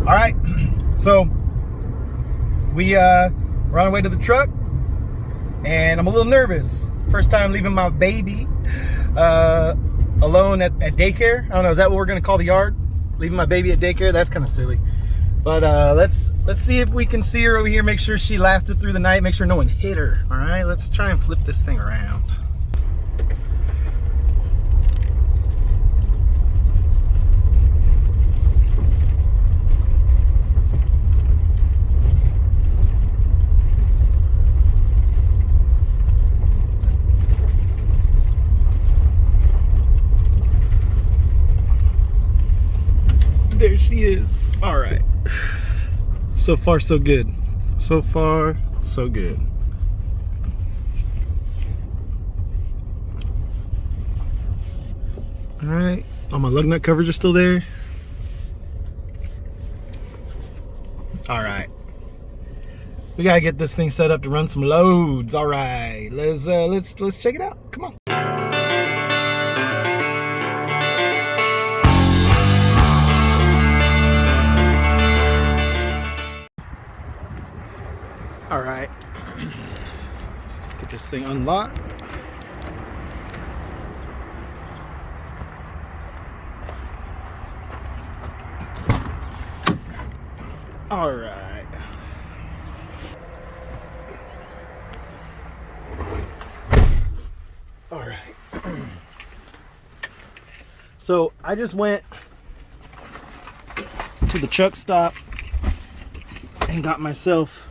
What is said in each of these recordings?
All right, so we're on our way to the truck, and I'm a little nervous. First time leaving my baby alone at daycare. I don't know, is that what we're gonna call the yard? Leaving my baby at daycare? That's kind of silly. But let's see if we can see her over here, make sure she lasted through the night, make sure no one hit her. All right, let's try and flip this thing around. There she is. All right. So far, so good. So far, so good. All right. All my lug nut covers are still there. All right. We gotta get this thing set up to run some loads. All right. Let's check it out. Come on. All right, get this thing unlocked. All right. All right. So I just went to the truck stop and got myself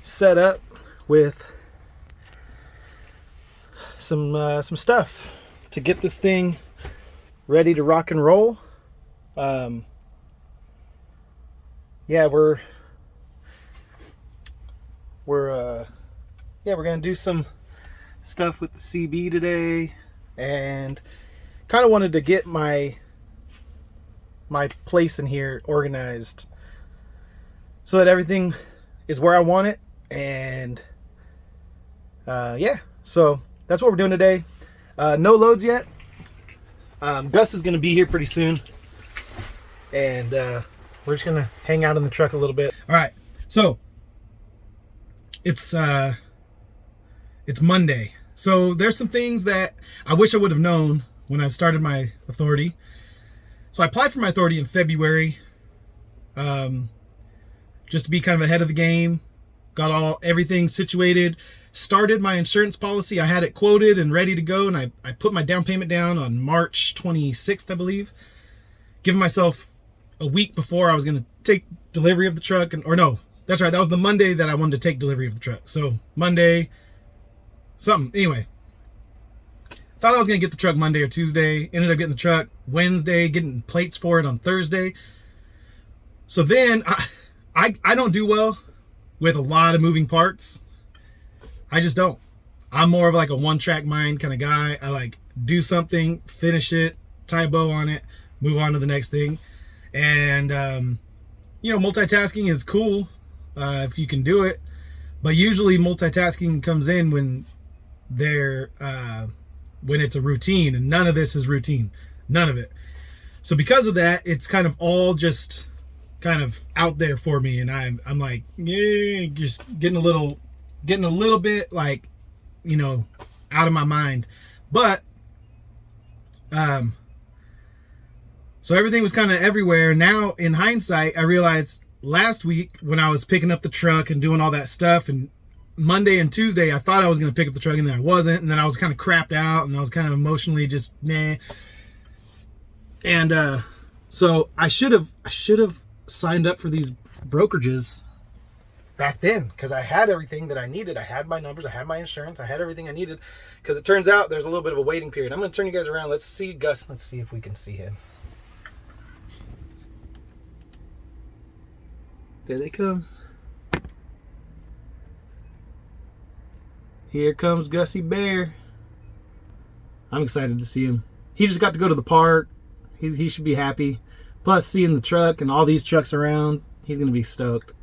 set up with some stuff to get this thing ready to rock and roll. Yeah, we're gonna do some stuff with the CB today, and kind of wanted to get my place in here organized so that everything is where I want it. And yeah, so that's what we're doing today. No loads yet. Gus is gonna be here pretty soon, and we're just gonna hang out in the truck a little bit. All right, so it's Monday, so there's some things that I wish I would have known when I started my authority. So I applied for my authority in February, just to be kind of ahead of the game. Got everything situated, started my insurance policy. I had it quoted and ready to go, and I put my down payment down on March 26th, I believe, giving myself a week before I was going to take delivery of the truck. Or no, that's right, that was the Monday that I wanted to take delivery of the truck. So Monday, something. Anyway, thought I was going to get the truck Monday or Tuesday. Ended up getting the truck Wednesday, getting plates for it on Thursday. So then I don't do well with a lot of moving parts. I just don't. I'm more of like a one-track mind kind of guy. I like do something, finish it, tie a bow on it, move on to the next thing. And you know, multitasking is cool if you can do it, but usually multitasking comes in when it's a routine, and none of this is routine, none of it. So because of that, it's kind of all just kind of out there for me, and I'm like, yeah, just getting a little bit like, you know, out of my mind. But so everything was kind of everywhere. Now in hindsight, I realized last week when I was picking up the truck and doing all that stuff, and Monday and Tuesday I thought I was going to pick up the truck, and then I wasn't, and then I was kind of crapped out, and I was kind of emotionally just nah. And so I should have signed up for these brokerages back then, because I had everything that I needed. I had my numbers, I had my insurance, I had everything I needed, because it turns out there's a little bit of a waiting period. I'm going to turn you guys around. Let's see Gus. Let's see if we can see him. There they come. Here comes Gussie Bear. I'm excited to see him. He just got to go to the park. He should be happy. Plus, seeing the truck and all these trucks around, he's going to be stoked.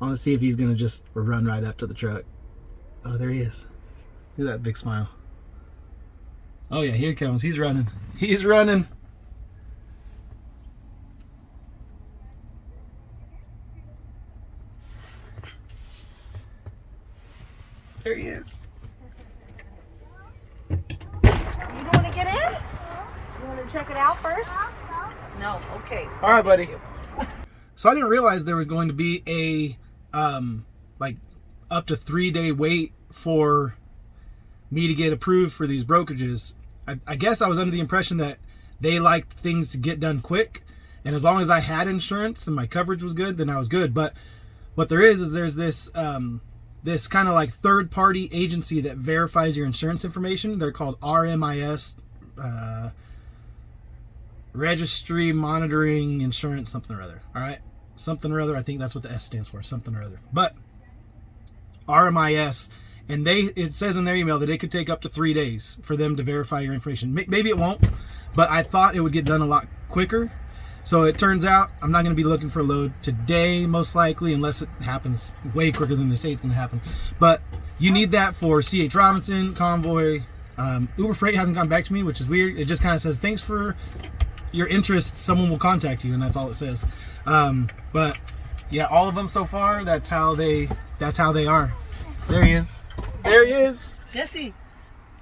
I want to see if he's going to just run right up to the truck. Oh, there he is. Look at that big smile. Oh, yeah, here he comes. He's running. He's running. There he is. You don't want to get in? You want to check it out first? No. Okay. All right, buddy. So I didn't realize there was going to be a like up to 3-day wait for me to get approved for these brokerages. I guess I was under the impression that they liked things to get done quick, and as long as I had insurance and my coverage was good, then I was good. But what there is there's this this kind of like third-party agency that verifies your insurance information. They're called RMIS, Registry Monitoring Insurance something or other. All right, something or other. I think that's what the S stands for, something or other. But RMIS, and it says in their email that it could take up to 3 days for them to verify your information. Maybe it won't, but I thought it would get done a lot quicker. So it turns out I'm not going to be looking for a load today, most likely, unless it happens way quicker than they say it's going to happen. But you need that for C.H. Robinson, Convoy. Uber Freight hasn't gone back to me, which is weird. It just kind of says, thanks for your interest. Someone will contact you, and that's all it says. But yeah, all of them so far, that's how they are. There he is. There he is. Gussie.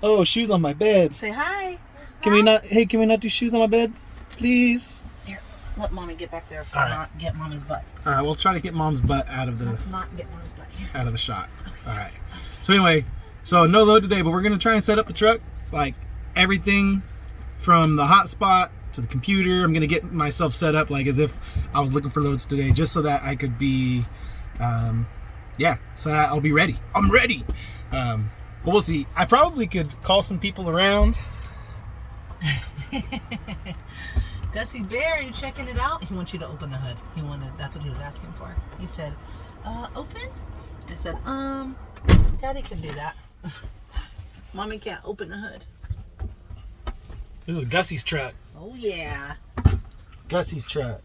Oh, shoes on my bed. Say hi. Can we not do shoes on my bed, please? Here, let mommy get back there. All right. Not get mommy's butt. All right, we'll try to get mom's butt out of Let's not get mommy's butt here. the shot. All right. So anyway, no load today, but we're gonna try and set up the truck, like everything from the hotspot to the computer. I'm gonna get myself set up like as if I was looking for loads today, just so that I could be, so I'll be ready. I'm ready. But we'll see. I probably could call some people around. Gussie Bear, are you checking it out? He wants you to open the hood. That's what he was asking for. He said, open? I said, Daddy can do that. Mommy can't open the hood. This is Gussie's truck. Oh, yeah. Gussie's truck.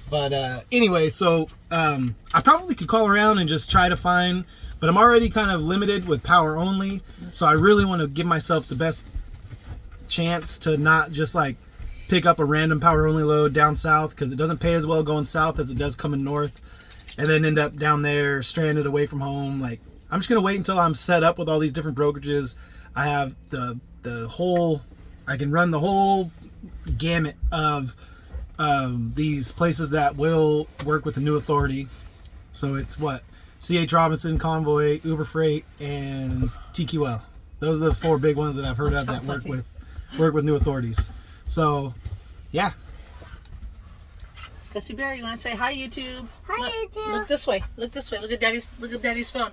But anyway, so I probably could call around and just try to find, but I'm already kind of limited with power only. So I really want to give myself the best chance to not just like pick up a random power only load down south, because it doesn't pay as well going south as it does coming north, and then end up down there stranded away from home. Like, I'm just going to wait until I'm set up with all these different brokerages. I have I can run the whole gamut of these places that will work with the new authority. So it's C.H. Robinson, Convoy, Uber Freight, and TQL. Those are the 4 big ones that I've heard of that work with new authorities. So yeah. Gussie Bear, you want to say hi, YouTube? Hi, YouTube. Look this way. Look this way. Look at Daddy's phone.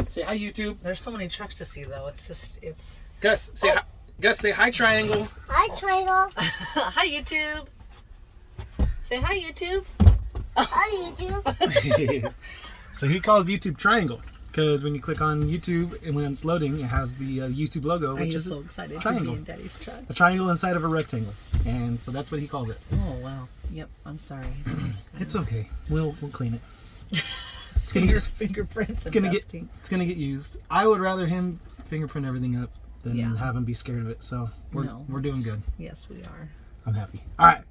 Say hi, YouTube. There's so many trucks to see, though. It's. Gus, say hi. Gus, say hi, Triangle. Hi, Triangle. Hi, YouTube. Say hi, YouTube. Hi, YouTube. So he calls YouTube Triangle because when you click on YouTube and when it's loading, it has the YouTube logo, which is so excited triangle. to be in Daddy's truck. A triangle inside of a rectangle, and so that's what he calls it. Oh wow. Yep. I'm sorry. It's okay. We'll clean it. It's gonna fingerprints. It's gonna get used. I would rather him fingerprint everything up than have him be scared of it. So we're doing good. Yes, we are. I'm happy. All right.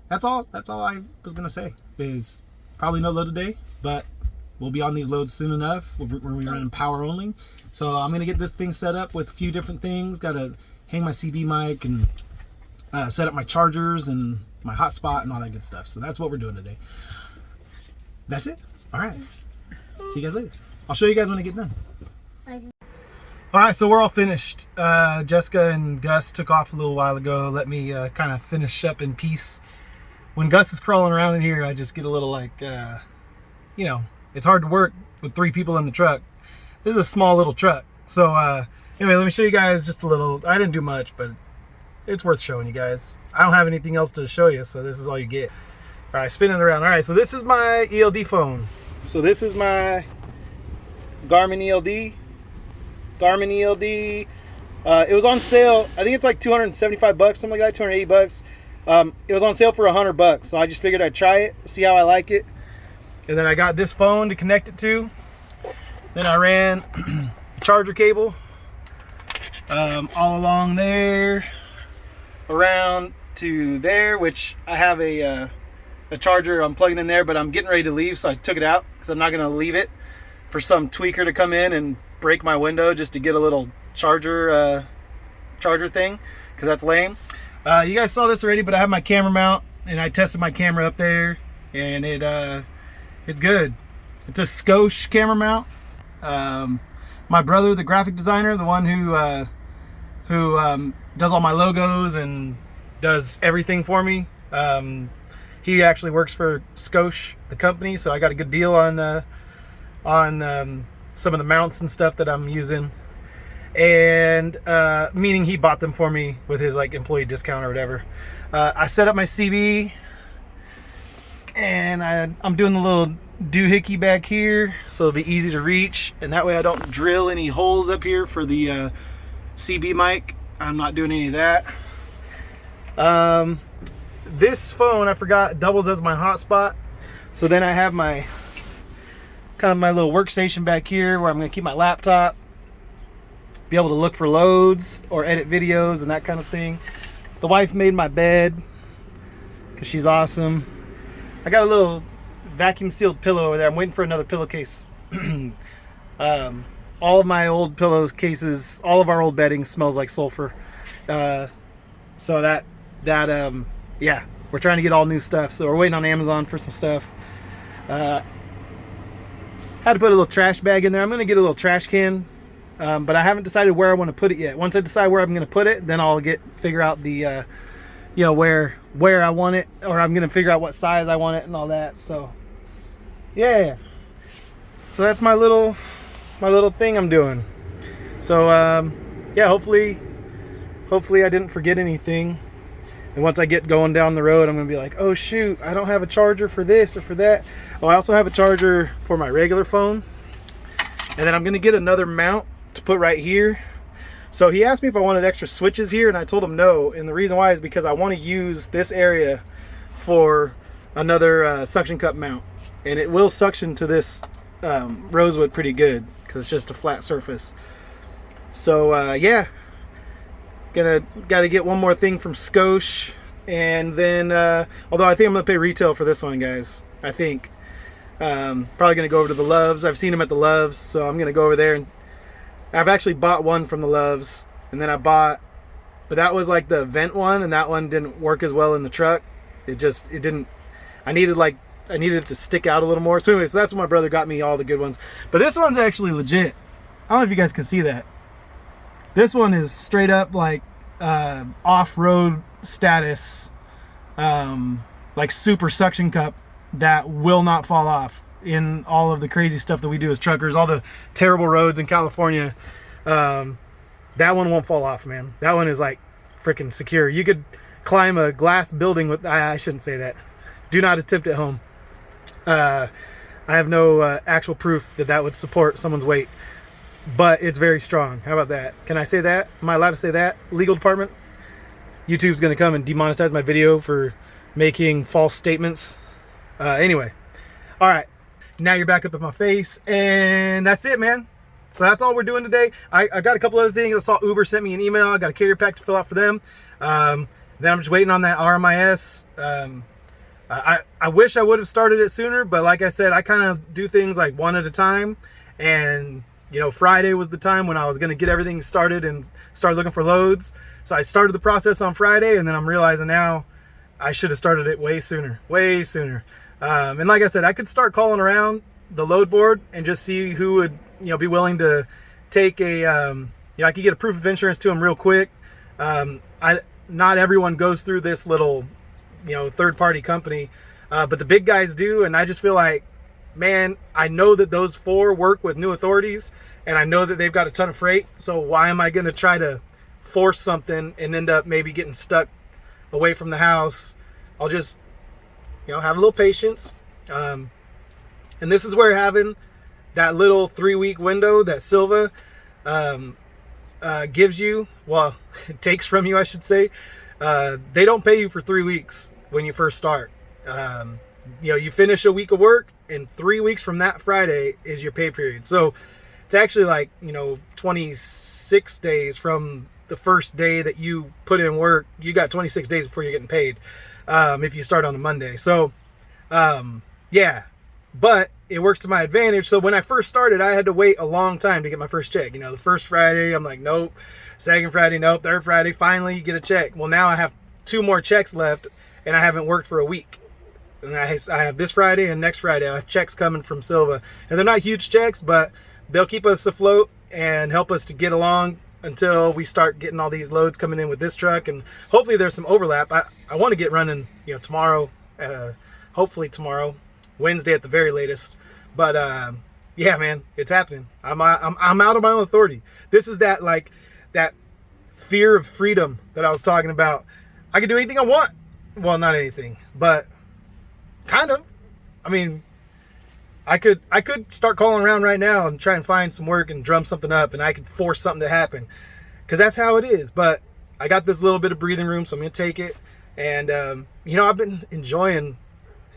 That's all I was gonna say. Is probably no load today, but we'll be on these loads soon enough. We're running power only. So I'm gonna get this thing set up with a few different things. Gotta hang my CB mic and set up my chargers and my hotspot and all that good stuff. So that's what we're doing today. That's it. All right. See you guys later. I'll show you guys when I get done. All right, so we're all finished. Jessica and Gus took off a little while ago. Let me kind of finish up in peace. When Gus is crawling around in here, I just get a little like, it's hard to work with 3 people in the truck. This is a small little truck. So anyway, let me show you guys just a little. I didn't do much, but it's worth showing you guys. I don't have anything else to show you, so this is all you get. All right, spin it around. All right, so this is my ELD phone. So this is my Garmin ELD. It was on sale. I think it's like $275, something like that, $280. It was on sale for $100, so I just figured I'd try it, see how I like it. And then I got this phone to connect it to. Then I ran a charger cable all along there, around to there, which I have a charger I'm plugging in there, but I'm getting ready to leave, so I took it out because I'm not going to leave it. for some tweaker to come in and break my window just to get a little charger thing, because that's lame. You guys saw this already, but I have my camera mount and I tested my camera up there, and it's good. It's a Scosche camera mount. My brother, the graphic designer, the one who does all my logos and does everything for me, he actually works for Scosche, the company, so I got a good deal on some of the mounts and stuff that I'm using, and meaning he bought them for me with his like employee discount or whatever. I set up my CB, and I'm doing the little doohickey back here so it'll be easy to reach, and that way I don't drill any holes up here for the CB mic. I'm not doing any of that. This phone, I forgot, doubles as my hotspot, so then I have my kind of my little workstation back here where I'm going to keep my laptop, be able to look for loads or edit videos and that kind of thing. The wife made my bed because she's awesome. I got a little vacuum sealed pillow over there. I'm waiting for another pillowcase. All of my old pillows cases, all of our old bedding smells like sulfur. So yeah, we're trying to get all new stuff. So we're waiting on Amazon for some stuff. Had to put a little trash bag in there. I'm going to get a little trash can, but I haven't decided where I want to put it yet. Once I decide where I'm going to put it, then I'll figure out the, where I want it, or I'm going to figure out what size I want it and all that. So, yeah. So that's my little thing I'm doing. So, yeah, hopefully I didn't forget anything. And once I get going down the road, I'm going to be like, oh shoot, I don't have a charger for this or for that. Oh, I also have a charger for my regular phone. And then I'm going to get another mount to put right here. So he asked me if I wanted extra switches here, and I told him no. And the reason why is because I want to use this area for another suction cup mount. And it will suction to this rosewood pretty good because it's just a flat surface. So yeah. Got to get one more thing from Scosche, and then although I think I'm gonna pay retail for this one, guys. I think probably gonna go over to the Loves. I've seen them at the Loves, so I'm gonna go over there, and I've actually bought one from the Loves, and then but that was like the vent one, and that one didn't work as well in the truck. It didn't. I needed it to stick out a little more. So anyway, so that's what my brother got me, all the good ones. But this one's actually legit. I don't know if you guys can see that. This one is straight up like off-road status, like super suction cup that will not fall off in all of the crazy stuff that we do as truckers, all the terrible roads in California. That one won't fall off, man. That one is like freaking secure. You could climb a glass building with, I shouldn't say that. Do not attempt at home. I have no actual proof that would support someone's weight. But it's very strong. How about that? Can I say that? Am I allowed to say that? Legal department? YouTube's going to come and demonetize my video for making false statements. Anyway. All right. Now you're back up in my face. And that's it, man. So that's all we're doing today. I got a couple other things. I saw Uber sent me an email. I got a carrier pack to fill out for them. Then I'm just waiting on that RMIS. I wish I would have started it sooner. But like I said, I kind of do things like one at a time. And Friday was the time when I was going to get everything started and start looking for loads. So I started the process on Friday, and then I'm realizing now I should have started it way sooner. And like I said, I could start calling around the load board and just see who would, be willing to take I could get a proof of insurance to them real quick. Not everyone goes through this little, third-party company, but the big guys do, and I just feel like, man, I know that those 4 work with new authorities, and I know that they've got a ton of freight, so why am I going to try to force something and end up maybe getting stuck away from the house? I'll just, have a little patience. And this is where having that little 3-week window that Silva gives you, it takes from you, I should say. They don't pay you for 3 weeks when you first start. You finish a week of work, and 3 weeks from that Friday is your pay period. So it's actually like, 26 days from the first day that you put in work. You got 26 days before you're getting paid, if you start on a Monday. So, yeah, but it works to my advantage. So when I first started, I had to wait a long time to get my first check. You know, the first Friday, I'm like, nope. Second Friday, nope. Third Friday, finally you get a check. Well, now I have 2 more checks left, and I haven't worked for a week. And I have this Friday and next Friday. I have checks coming from Silva. And they're not huge checks, but they'll keep us afloat and help us to get along until we start getting all these loads coming in with this truck. And hopefully there's some overlap. I want to get running, you know, tomorrow, hopefully tomorrow, Wednesday at the very latest. But yeah, man, it's happening. I'm out of my own authority. This is that, like, that fear of freedom that I was talking about. I can do anything I want. Well, not anything, but kind of. I mean, I could start calling around right now and try and find some work and drum something up, and I could force something to happen, because that's how it is. But I got this little bit of breathing room, so I'm gonna take it. And you know, I've been enjoying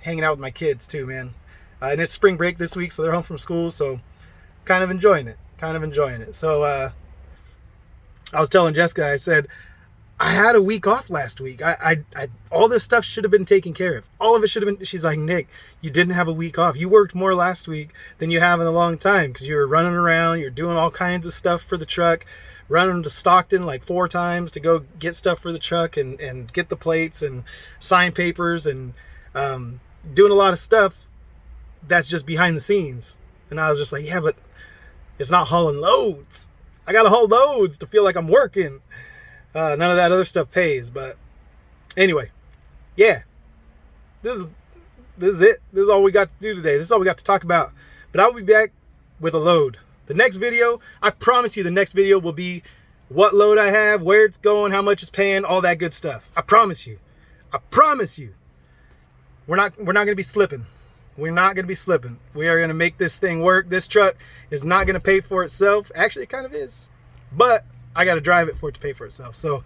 hanging out with my kids too, man. And it's spring break this week, so they're home from school, so kind of enjoying it. So I was telling Jessica, I said, I had a week off last week. I all this stuff should have been taken care of. All of it should have been. She's like, Nick, you didn't have a week off. You worked more last week than you have in a long time, because you were running around. You're doing all kinds of stuff for the truck, running to Stockton like 4 times to go get stuff for the truck and get the plates and sign papers and doing a lot of stuff that's just behind the scenes. And I was just like, yeah, but it's not hauling loads. I got to haul loads to feel like I'm working. None of that other stuff pays. But anyway, yeah, this is it. This is all we got to do today. This is all we got to talk about. But I'll be back with a load. The next video, I promise you, the next video will be what load I have, where it's going, how much it's paying, all that good stuff. I promise you. We're not going to be slipping. We're not going to be slipping. We are going to make this thing work. This truck is not going to pay for itself. Actually, it kind of is. But I got to drive it for it to pay for itself. So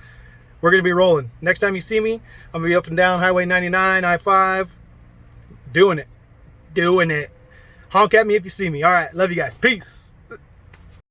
we're going to be rolling. Next time you see me, I'm going to be up and down Highway 99, I-5, doing it. Honk at me if you see me. All right. Love you guys. Peace.